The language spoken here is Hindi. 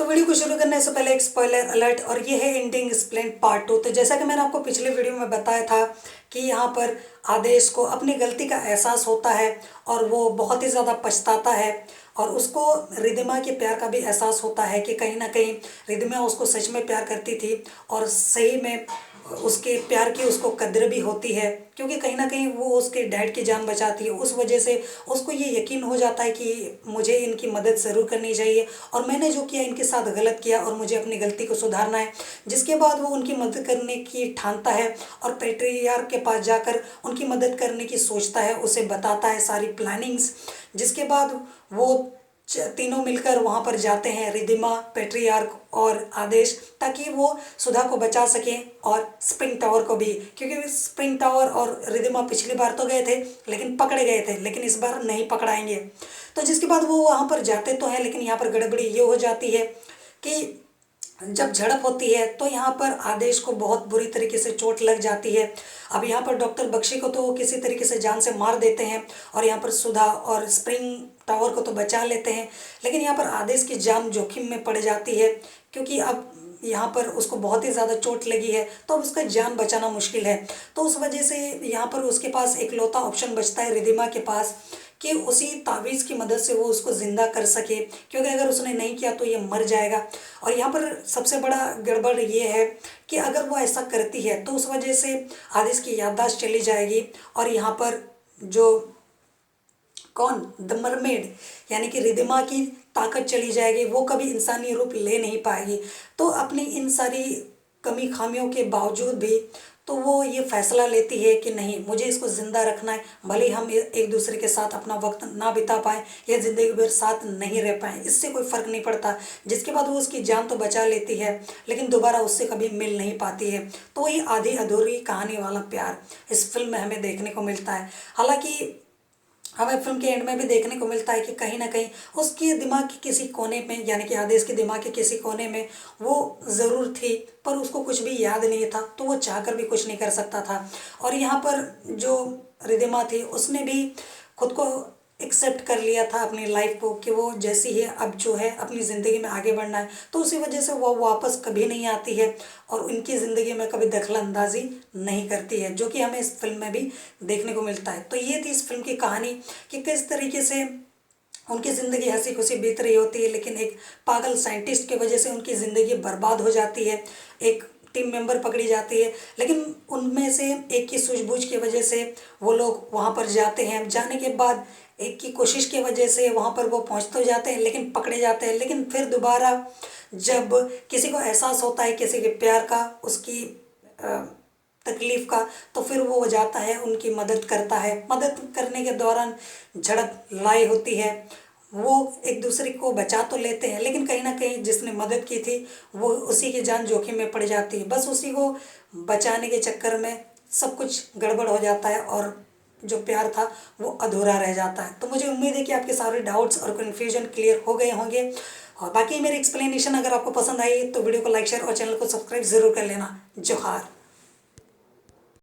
तो वीडियो को शुरू करने से पहले एक स्पॉइलर अलर्ट, और ये है एंडिंग एक्सप्लेन पार्ट 2। तो जैसा कि मैंने आपको पिछले वीडियो में बताया था कि यहाँ पर आदेश को अपनी गलती का एहसास होता है और वो बहुत ही ज़्यादा पछताता है, और उसको रिधिमा के प्यार का भी एहसास होता है कि कहीं ना कहीं रिधिमा उसको सच में प्यार करती थी और सही में उसके प्यार की उसको कद्र भी होती है, क्योंकि कहीं ना कहीं वो उसके डैड की जान बचाती है। उस वजह से उसको ये यकीन हो जाता है कि मुझे इनकी मदद ज़रूर करनी चाहिए और मैंने जो किया इनके साथ गलत किया और मुझे अपनी गलती को सुधारना है। जिसके बाद वो उनकी मदद करने की ठानता है और पेट्रियार्क के पास जाकर उनकी मदद करने की सोचता है, उसे बताता है सारी प्लानिंग्स। जिसके बाद वो तीनों मिलकर वहाँ पर जाते हैं, रिधिमा, पेट्रियार्क और आदेश, ताकि वो सुधा को बचा सकें और स्प्रिंग टावर को भी, क्योंकि स्प्रिंग टावर और रिधिमा पिछली बार तो गए थे लेकिन पकड़े गए थे, लेकिन इस बार नहीं पकड़ाएंगे। तो जिसके बाद वो वहाँ पर जाते तो हैं, लेकिन यहाँ पर गड़बड़ी ये हो जाती है कि जब झड़प होती है तो यहाँ पर आदेश को बहुत बुरी तरीके से चोट लग जाती है। अब यहाँ पर डॉक्टर बख्शी को तो वो किसी तरीके से जान से मार देते हैं और यहाँ पर सुधा और स्प्रिंग टावर को तो बचा लेते हैं, लेकिन यहाँ पर आदेश की जान जोखिम में पड़ जाती है, क्योंकि अब यहाँ पर उसको बहुत ही ज़्यादा चोट लगी है तो अब उसका जान बचाना मुश्किल है। तो उस वजह से यहाँ पर उसके पास एक लौता ऑप्शन बचता है रिधिमा के पास कि उसी तावीज़ की मदद से वो उसको ज़िंदा कर सके, क्योंकि अगर उसने नहीं किया तो ये मर जाएगा। और यहाँ पर सबसे बड़ा गड़बड़ ये है कि अगर वो ऐसा करती है तो उस वजह से आदेश की याददाश्त चली जाएगी और यहाँ पर जो द मरमेड यानी कि रिधिमा की ताकत चली जाएगी, वो कभी इंसानी रूप ले नहीं पाएगी। तो अपनी इन सारी कमी खामियों के बावजूद भी तो वो ये फैसला लेती है कि नहीं, मुझे इसको ज़िंदा रखना है, भले हम एक दूसरे के साथ अपना वक्त ना बिता पाएँ या ज़िंदगी भर साथ नहीं रह पाएँ, इससे कोई फ़र्क नहीं पड़ता। जिसके बाद वो उसकी जान तो बचा लेती है लेकिन दोबारा उससे कभी मिल नहीं पाती है। तो वही आधी अधूरी कहानी वाला प्यार इस फिल्म में हमें देखने को मिलता है। हालांकि हमें फिल्म के एंड में भी देखने को मिलता है कि कहीं ना कहीं उसके दिमाग के किसी कोने में, यानी कि आदेश के दिमाग के किसी कोने में वो ज़रूर थी, पर उसको कुछ भी याद नहीं था, तो वो चाहकर भी कुछ नहीं कर सकता था। और यहाँ पर जो रिधिमा थी उसने भी खुद को एक्सेप्ट कर लिया था अपनी लाइफ को कि वो जैसी है अब जो है अपनी ज़िंदगी में आगे बढ़ना है, तो उसी वजह से वो वापस कभी नहीं आती है और उनकी ज़िंदगी में कभी दखल अंदाजी नहीं करती है, जो कि हमें इस फिल्म में भी देखने को मिलता है। तो ये थी इस फिल्म की कहानी कि किस तरीके से उनकी ज़िंदगी हंसी खुशी बीत रही होती है, लेकिन एक पागल साइंटिस्ट की वजह से उनकी ज़िंदगी बर्बाद हो जाती है। एक टीम मेंबर पकड़ी जाती है, लेकिन उनमें से एक की सूझबूझ की वजह से वो लोग वहाँ पर जाते हैं। जाने के बाद एक की कोशिश की वजह से वहाँ पर वो पहुँच तो जाते हैं लेकिन पकड़े जाते हैं। लेकिन फिर दोबारा जब किसी को एहसास होता है किसी के प्यार का, उसकी तकलीफ़ का, तो फिर वो जाता है, उनकी मदद करता है। मदद करने के दौरान झड़प लाई होती है, वो एक दूसरे को बचा तो लेते हैं, लेकिन कहीं ना कहीं जिसने मदद की थी वो उसी की जान जोखिम में पड़ जाती है। बस उसी को बचाने के चक्कर में सब कुछ गड़बड़ हो जाता है और जो प्यार था वो अधूरा रह जाता है। तो मुझे उम्मीद है कि आपके सारे डाउट्स और कन्फ्यूजन क्लियर हो गए होंगे, और बाकी मेरी एक्सप्लेनेशन अगर आपको पसंद आई तो वीडियो को लाइक, शेयर और चैनल को सब्सक्राइब ज़रूर कर लेना। जोहार।